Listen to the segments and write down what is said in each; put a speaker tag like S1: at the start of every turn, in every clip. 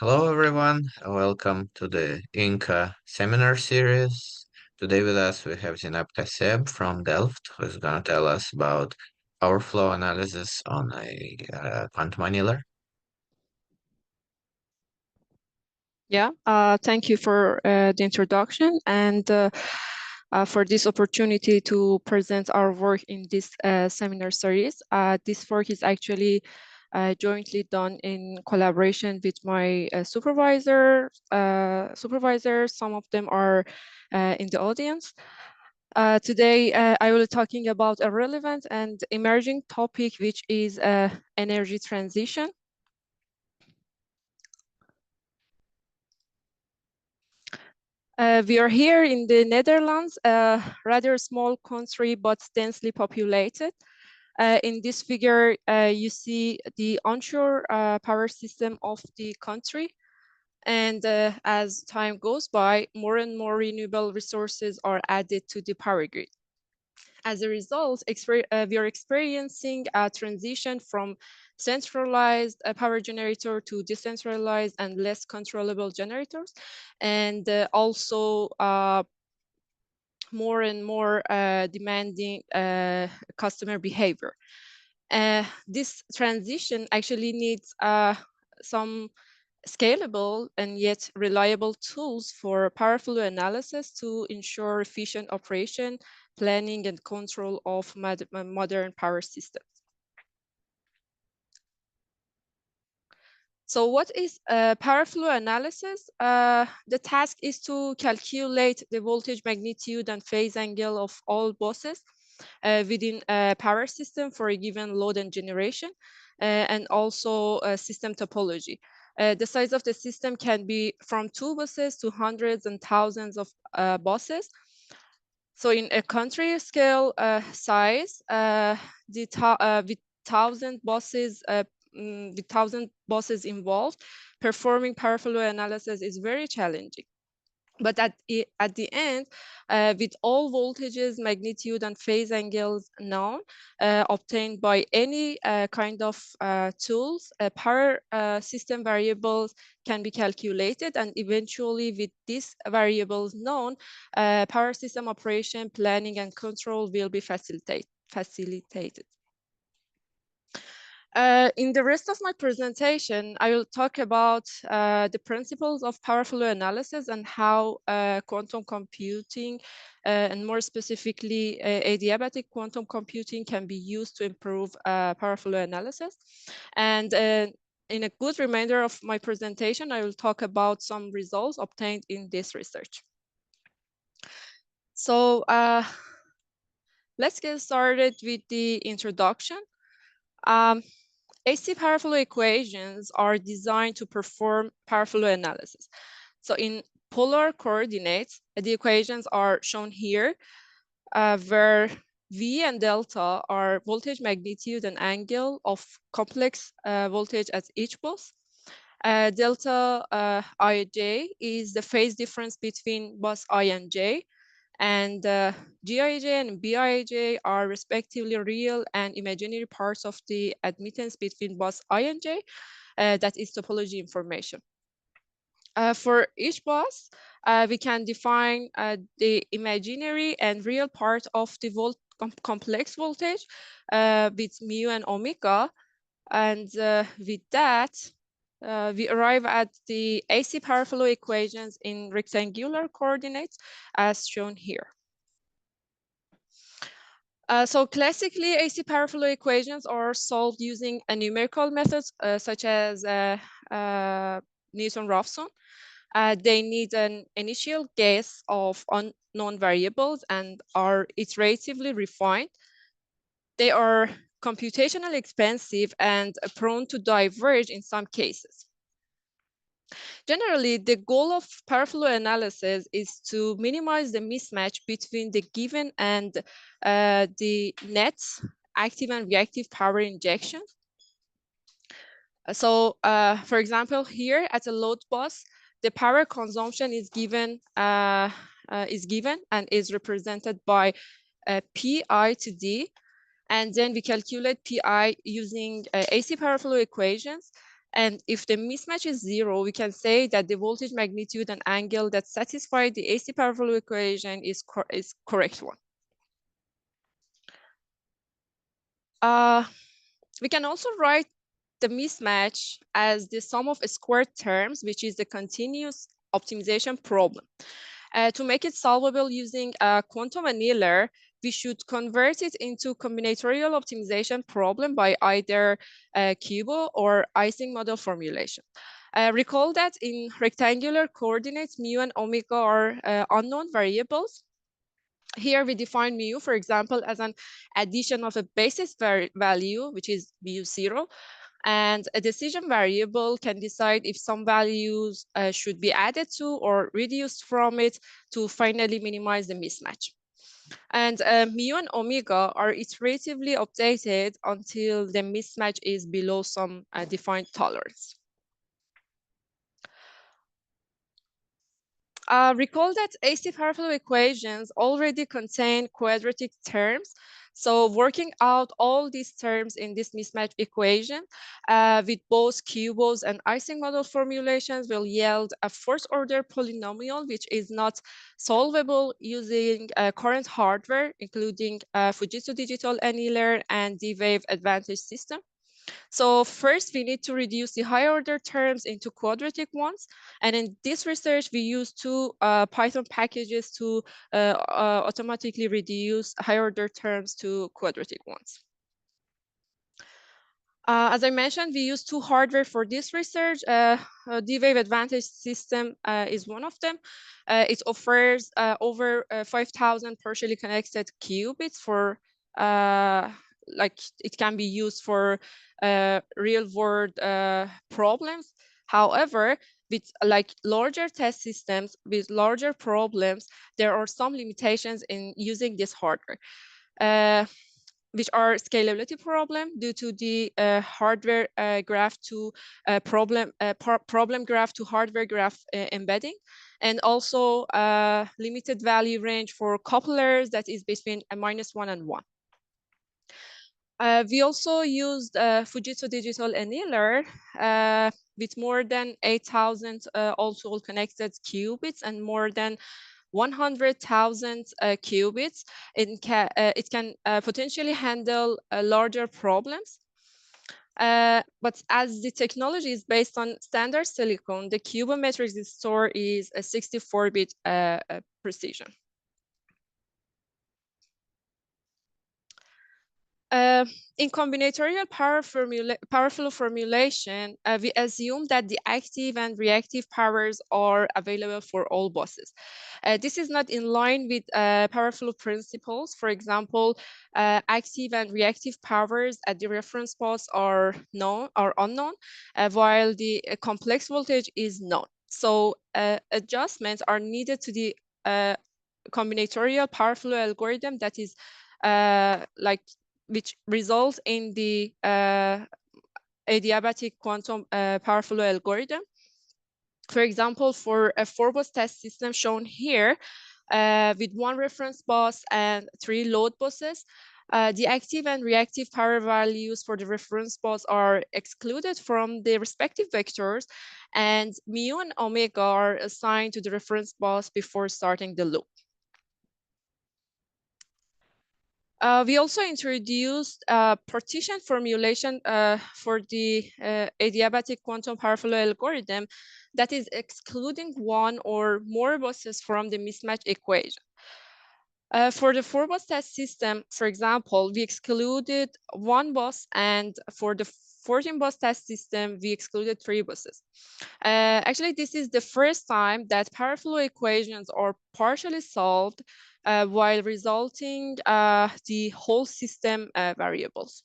S1: Hello everyone, and welcome to the INQA seminar series. Today with us we have Zeynab Kaseb from Delft, who's going to tell us about power flow analysis on a quantum annealer.
S2: Yeah, thank you for the introduction and for this opportunity to present our work in this seminar series. This work is actually jointly done in collaboration with my supervisors. Some of them are in the audience. Today, I will be talking about a relevant and emerging topic, which is energy transition. We are here in the Netherlands, a rather small country, but densely populated. In this figure, you see the onshore power system of the country. And as time goes by, more and more renewable resources are added to the power grid. As a result, we are experiencing a transition from centralized power generator to decentralized and less controllable generators, and also more and more demanding customer behavior. This transition actually needs some scalable and yet reliable tools for power flow analysis to ensure efficient operation, planning, and control of modern power systems. So what is power flow analysis? The task is to calculate the voltage magnitude and phase angle of all buses within a power system for a given load and generation, and also system topology. The size of the system can be from 2 buses to hundreds and thousands of buses. So in a country scale size, with 1,000 buses, with 1,000 buses involved, performing power flow analysis is very challenging. But at the end, with all voltages, magnitude, and phase angles known, obtained by any kind of tools, power system variables can be calculated, and eventually with these variables known, power system operation, planning, and control will be facilitated. In the rest of my presentation, I will talk about the principles of power flow analysis and how quantum computing, and more specifically, adiabatic quantum computing can be used to improve power flow analysis. And in a good remainder of my presentation, I will talk about some results obtained in this research. So let's get started with the introduction. AC power flow equations are designed to perform power flow analysis. So in polar coordinates, the equations are shown here, where V and delta are voltage magnitude and angle of complex voltage at each bus. Delta Ij is the phase difference between bus I and J, and Gij and Bij are respectively real and imaginary parts of the admittance between bus I and J, that is topology information. For each bus, we can define the imaginary and real part of the complex voltage with mu and omega, and with that, we arrive at the AC power flow equations in rectangular coordinates as shown here. So classically, AC power flow equations are solved using a numerical methods such as Newton-Raphson. They need an initial guess of unknown variables and are iteratively refined. They are computationally expensive and prone to diverge in some cases. Generally, the goal of power flow analysis is to minimize the mismatch between the given and the net active and reactive power injection. So, for example, here at a load bus, the power consumption is given and is represented by Pi to D. And then we calculate Pi using AC power flow equations. And if the mismatch is 0, we can say that the voltage magnitude and angle that satisfy the AC power flow equation is correct one. We can also write the mismatch as the sum of squared terms, which is the continuous optimization problem. To make it solvable using a quantum annealer, we should convert it into combinatorial optimization problem by either Kubo or Ising model formulation. Recall that in rectangular coordinates, mu and omega are unknown variables. Here we define mu, for example, as an addition of a basis value, which is mu0, and a decision variable can decide if some values should be added to or reduced from it to finally minimize the mismatch. And mu and omega are iteratively updated until the mismatch is below some defined tolerance. Recall that AC power flow equations already contain quadratic terms. So working out all these terms in this mismatch equation with both Kubo's and Ising model formulations will yield a first order polynomial, which is not solvable using current hardware, including Fujitsu digital annealer and D-Wave advantage system. So first, we need to reduce the higher order terms into quadratic ones. And in this research, we use two Python packages to automatically reduce higher order terms to quadratic ones. As I mentioned, we use two hardware for this research. D-Wave Advantage system is one of them. It offers over 5,000 partially connected qubits for like it can be used for real world problems. However, with like larger test systems with larger problems, there are some limitations in using this hardware. Which are scalability problem due to the hardware graph to problem graph to hardware graph embedding, and also limited value range for couplers that is between -1 and 1. We also used Fujitsu digital annealer with more than 8,000 all-to-all connected qubits and more than 100,000 qubits. It can potentially handle larger problems. But as the technology is based on standard silicon, the cubometric store is a 64-bit precision. In combinatorial power flow formulation, we assume that the active and reactive powers are available for all buses. This is not in line with power flow principles. For example, active and reactive powers at the reference bus are unknown, while the complex voltage is known. So adjustments are needed to the combinatorial power flow algorithm that is which results in the adiabatic quantum power flow algorithm. For example, for a 4-bus test system shown here with 1 reference bus and 3 load buses, the active and reactive power values for the reference bus are excluded from the respective vectors, and mu and omega are assigned to the reference bus before starting the loop. We also introduced a partition formulation for the adiabatic quantum power flow algorithm that is excluding 1 or more buses from the mismatch equation. For the 4-bus test system, for example, we excluded 1 bus, and for the 14-bus test system, we excluded 3 buses. Actually, this is the first time that power flow equations are partially solved while resulting the whole system variables.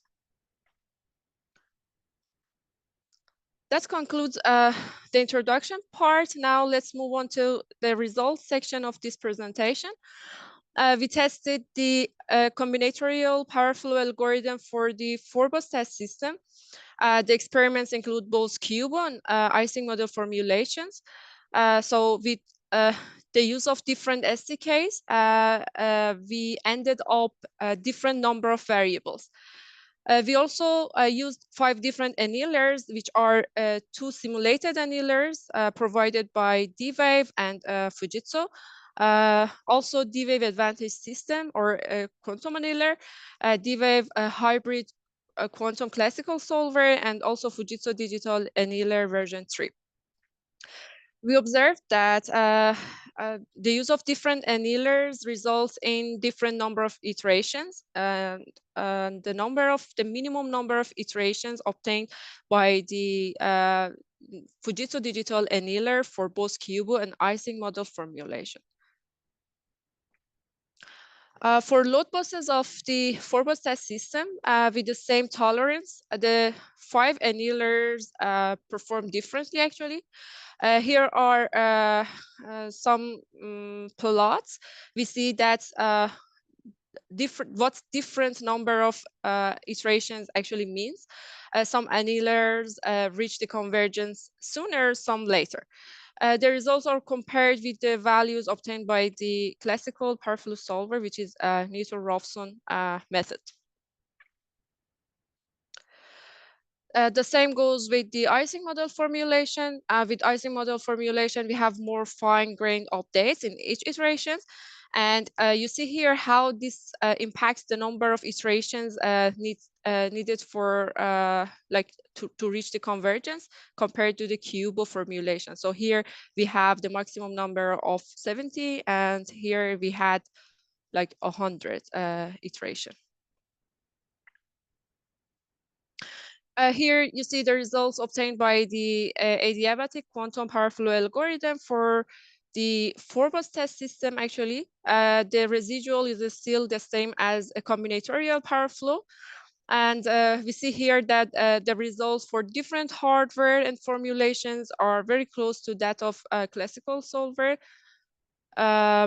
S2: That concludes the introduction part. Now let's move on to the results section of this presentation. We tested the combinatorial power flow algorithm for the 4-bus test system. The experiments include both Kubo and Ising model formulations. So with the use of different SDKs, we ended up a different number of variables. We also used 5 different annealers, which are 2 simulated annealers provided by D-Wave and Fujitsu. Also D-Wave Advantage System or quantum annealer, D-Wave hybrid quantum classical solver, and also Fujitsu digital annealer version 3. We observed that the use of different annealers results in different number of iterations, and the minimum number of iterations obtained by the Fujitsu digital annealer for both QUBO and Ising model formulation. For load buses of the 4-bus test system with the same tolerance, the 5 annealers perform differently actually. Here are some plots. We see that what different number of iterations actually means. Some annealers reach the convergence sooner, some later. The results are compared with the values obtained by the classical powerful solver, which is Newton-Raphson method. The same goes with the Ising model formulation. With Ising model formulation, we have more fine-grained updates in each iteration. And you see here how this impacts the number of iterations needed for to reach the convergence compared to the QUBO formulation. So here we have the maximum number of 70, and here we had like 100 iteration. Here you see the results obtained by the Adiabatic quantum power flow algorithm for the 4-bus test system. Actually, the residual is still the same as a combinatorial power flow. And we see here that the results for different hardware and formulations are very close to that of classical solver. Yeah.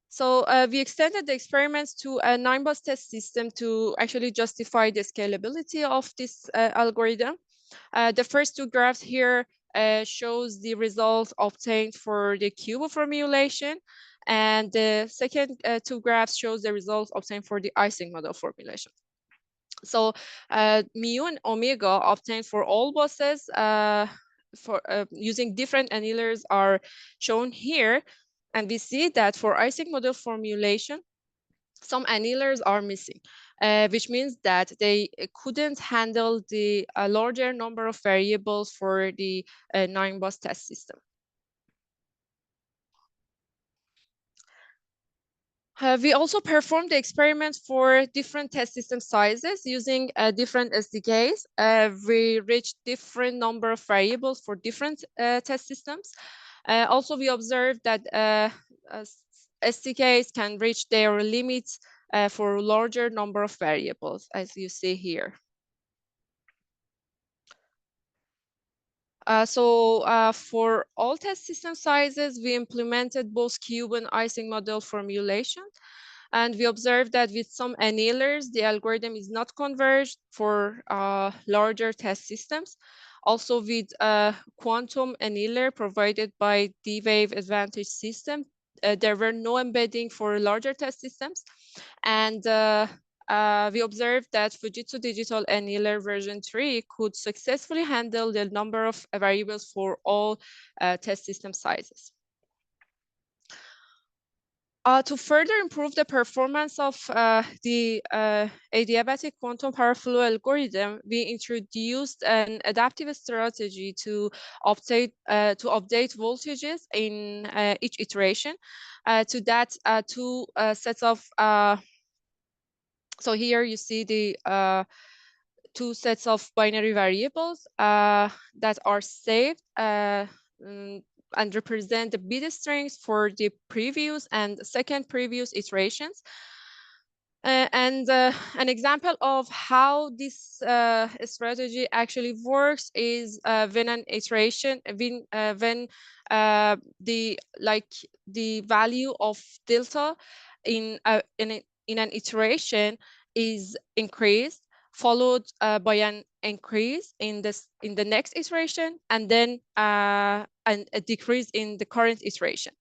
S2: So we extended the experiments to a 9-bus test system to actually justify the scalability of this algorithm. The first 2 graphs here shows the results obtained for the QUBO formulation, and the second 2 graphs shows the results obtained for the Ising model formulation. So mu and omega obtained for all buses for using different annealers are shown here. And we see that for Ising model formulation, some annealers are missing, which means that they couldn't handle the larger number of variables for the 9-bus test system. We also performed the experiments for different test system sizes using different SDKs. We reached different number of variables for different test systems. Also, we observed that SDKs can reach their limits for larger number of variables, as you see here. For all test system sizes, we implemented both QUBO and Ising model formulation. And we observed that with some annealers, the algorithm is not converged for larger test systems. Also with quantum annealer provided by D-Wave Advantage system, there were no embedding for larger test systems. And we observed that Fujitsu digital annealer version 3 could successfully handle the number of variables for all test system sizes. To further improve the performance of the adiabatic quantum power flow algorithm, we introduced an adaptive strategy to update voltages in each iteration. To that, 2 sets of so here you see the 2 sets of binary variables that are saved and represent the bit strings for the previous and second previous iterations. An example of how this strategy actually works is when an iteration, when the value of delta in an iteration is increased, followed by an increase in the next iteration, and then a decrease in the current iteration.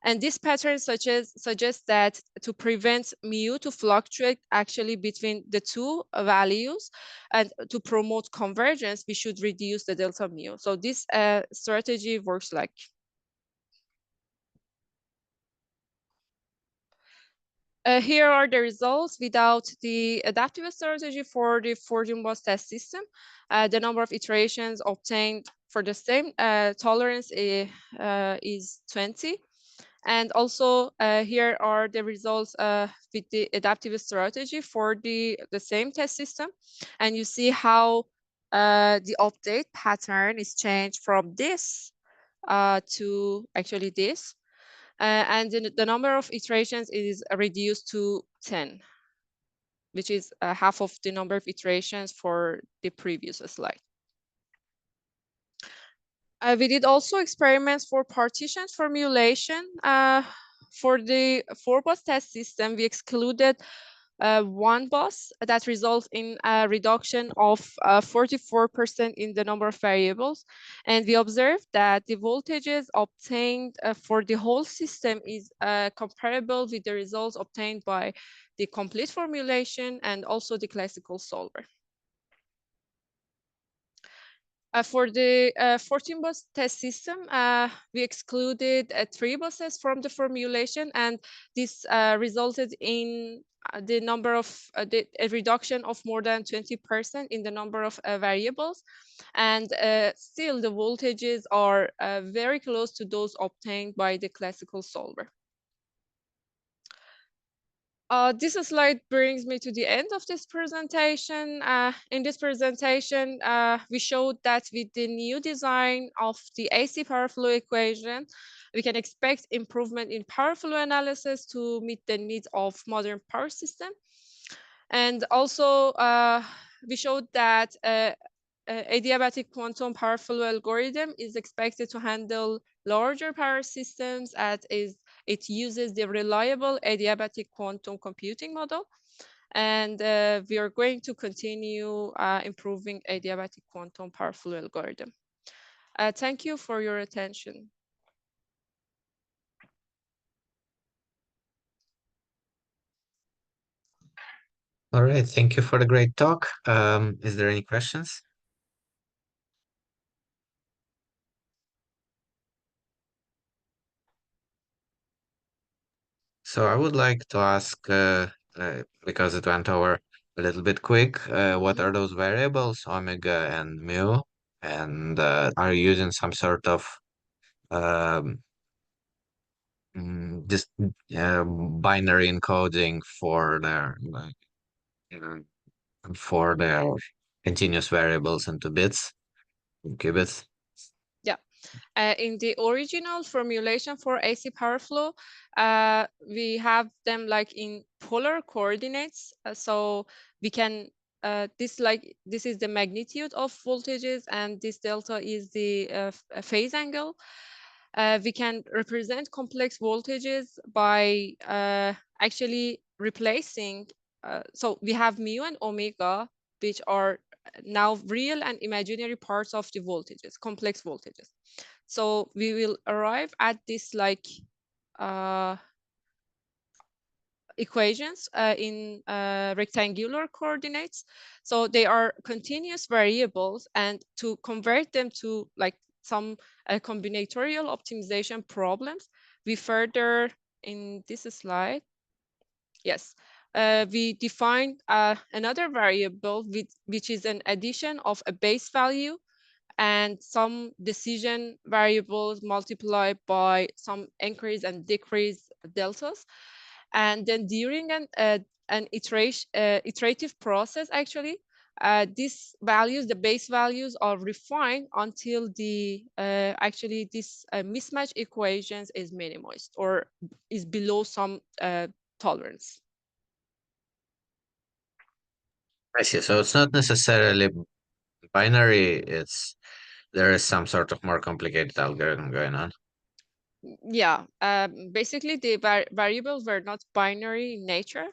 S2: And this pattern suggests that to prevent mu to fluctuate actually between the two values and to promote convergence, we should reduce the delta mu. So this strategy works like. Here are the results without the adaptive strategy for the 14-bus test system. The number of iterations obtained for the same tolerance is 20. And also here are the results with the adaptive strategy for the same test system. And you see how the update pattern is changed from this to actually this. And the number of iterations is reduced to 10, which is half of the number of iterations for the previous slide. We did also experiments for partitions formulation. For the 4-bus test system, we excluded one bus that results in a reduction of 44% in the number of variables. And we observed that the voltages obtained for the whole system is comparable with the results obtained by the complete formulation and also the classical solver. For the 14-bus test system, we excluded 3 buses from the formulation, and this resulted in the number of a reduction of more than 20% in the number of variables. And still, the voltages are very close to those obtained by the classical solver. This slide brings me to the end of this presentation. In this presentation, we showed that with the new design of the AC power flow equation, we can expect improvement in power flow analysis to meet the needs of modern power system. And also, we showed that adiabatic quantum power flow algorithm is expected to handle larger power systems as it uses the reliable adiabatic quantum computing model. And we are going to continue improving adiabatic quantum power flow algorithm. Thank you for your attention.
S1: All right, thank you for the great talk. Is there any questions? So I would like to ask, because it went over a little bit quick, what are those variables, omega and mu? And are you using some sort of um, just binary encoding for uh, their continuous variables into bits, qubits?
S2: Yeah. In the original formulation for AC power flow, we have them like in polar coordinates. So we can, this is the magnitude of voltages, and this delta is the phase angle. We can represent complex voltages by actually replacing, so we have mu and omega, which are now real and imaginary parts of the voltages, complex voltages. So we will arrive at this like equations in rectangular coordinates. So they are continuous variables, and to convert them to like some combinatorial optimization problems, we further in this slide, yes, we define another variable which is an addition of a base value and some decision variables multiplied by some increase and decrease deltas. And then during an iterative process, actually, these values, the base values, are refined until the actually this mismatch equations is minimized or is below some tolerance.
S1: I see. So it's not necessarily binary, there is some sort of more complicated algorithm going on.
S2: Yeah, basically the variables were not binary in nature.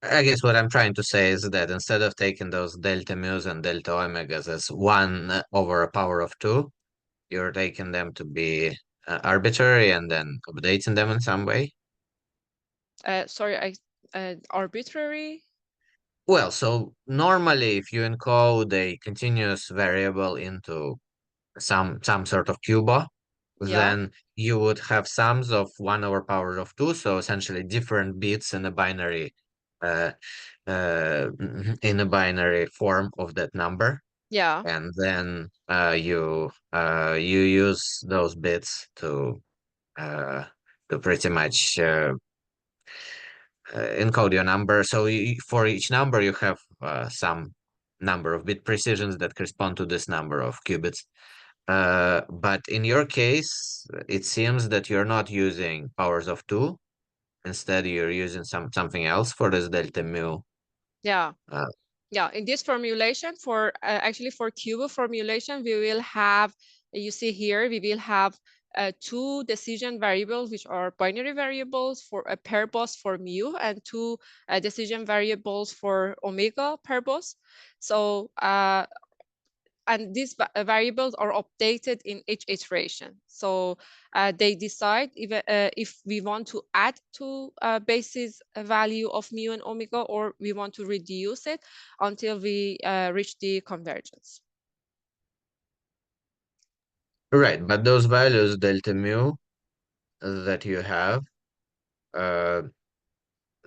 S1: I guess what I'm trying to say is that instead of taking those delta mu's and delta omegas as 1 over a power of 2, you're taking them to be arbitrary and then updating them in some way?
S2: Sorry, arbitrary.
S1: Well, so normally if you encode a continuous variable into some sort of cuba,
S2: Yeah,
S1: then you would have sums of 1 over power of 2, so essentially different bits uh, in a binary form of that number,
S2: yeah,
S1: and then you use those bits uh, to pretty much encode your number. So for each number, you have some number of bit precisions that correspond to this number of qubits. But in your case, it seems that you're not using powers of 2. Instead, you're using something else for this delta mu.
S2: yeah.
S1: Uh,
S2: Yeah, in this formulation for actually for cubo formulation, we will have, you see here, we will have two decision variables, which are binary variables for a pair bus for mu, and two decision variables for omega pair bus. So and these variables are updated in each iteration. So they decide if we want to add to basis value of mu and omega, or we want to reduce it until we reach the convergence.
S1: right, but those values delta mu that you have, uh,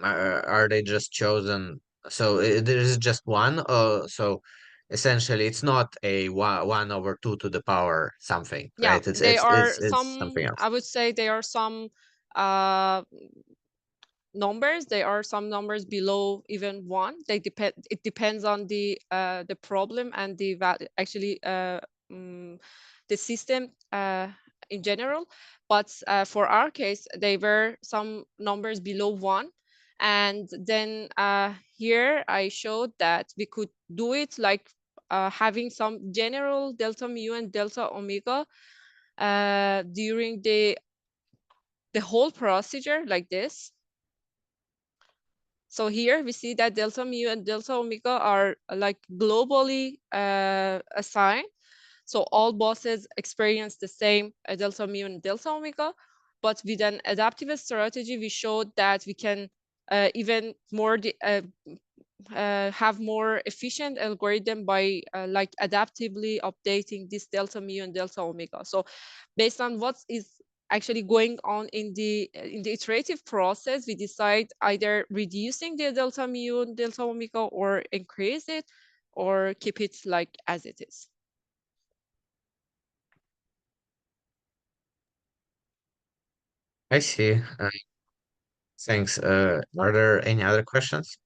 S1: are they just chosen? So there is just one. So essentially, it's not a 1 over 2 to the power something,
S2: Yeah,
S1: right? It's
S2: they
S1: it's
S2: are
S1: it's it's
S2: some,
S1: something else.
S2: I would say they are some uh, numbers. There are some numbers below even one. They depend. It depends on the problem and the value. Actually, the system in general. But for our case, they were some numbers below one. And then here I showed that we could do it like having some general delta mu and delta omega during the whole procedure like this. So here we see that delta mu and delta omega are like globally assigned. So all bosses experience the same delta mu and delta omega. But with an adaptive strategy, we showed that we can even more have more efficient algorithm by like adaptively updating this delta mu and delta omega. So based on what is actually going on in the iterative process, we decide either reducing the delta mu and delta omega, or increase it, or keep it like as it is.
S1: I see. Thanks. Are there any other questions?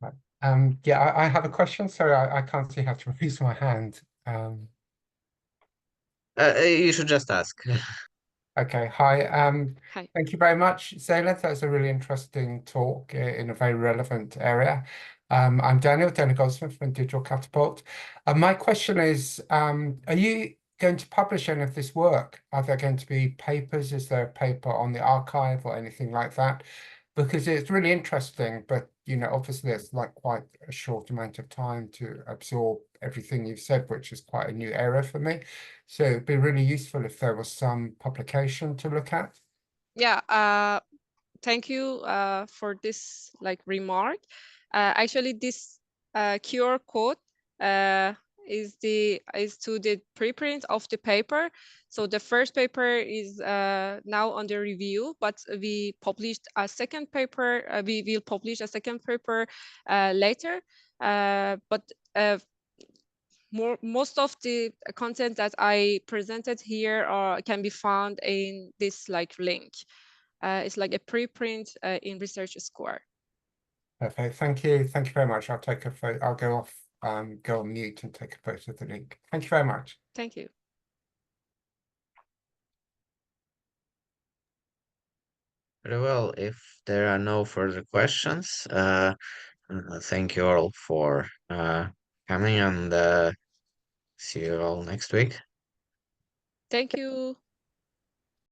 S3: Right. Yeah, I have a question. Sorry, I can't see how to raise my hand.
S1: You should just ask.
S3: Okay, hi.
S2: Hi.
S3: Thank you very much, Zeynab. That was a really interesting talk in a very relevant area. I'm Daniel Goldsmith from Digital Catapult. My question is, are you going to publish any of this work? Are there going to be papers? Is there a paper on the archive or anything like that? Because it's really interesting, but obviously it's like quite a short amount of time to absorb everything you've said, which is quite a new area for me. So it'd be really useful if there was some publication to look at.
S2: Yeah. Thank you for this like remark. Actually, this QR code uh, is to the preprint of the paper. So the first paper is now under review, but we published a second paper. We will publish a second paper later. But most of the content that I presented here can be found in this like link. It's like a preprint in Research Square.
S3: Perfect. Thank you. Thank you very much. I'll take a photo. I'll go off, go on mute and take a photo of the link. Thank you very much.
S2: Thank you.
S1: Very well. If there are no further questions, thank you all for coming, and see you all next week.
S2: Thank you.